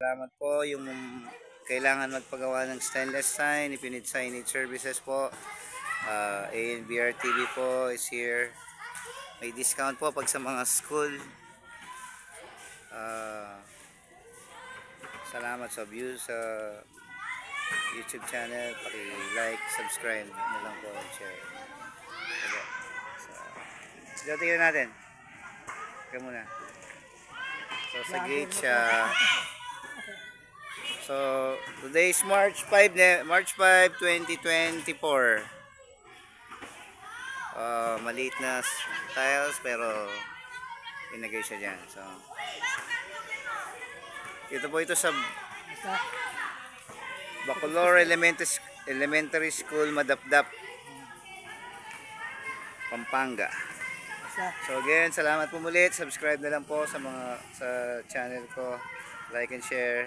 Salamat po yung kailangan magpagawa ng stainless sign, if you need signage services po. ANBR TV po is here. May discount po pag sa mga school. Salamat sa views sa YouTube channel. Paki-like, subscribe na lang po, share. So, tingnan natin. Kaya muna. So, sa gate siya. So, today is March 5, 2024. Maliit na tiles pero inagay siya dyan. So, ito po ito sa Bacolor Elementary School, Madapdap, Pampanga. So again, salamat po muli. Subscribe na lang po sa channel ko. Like and share.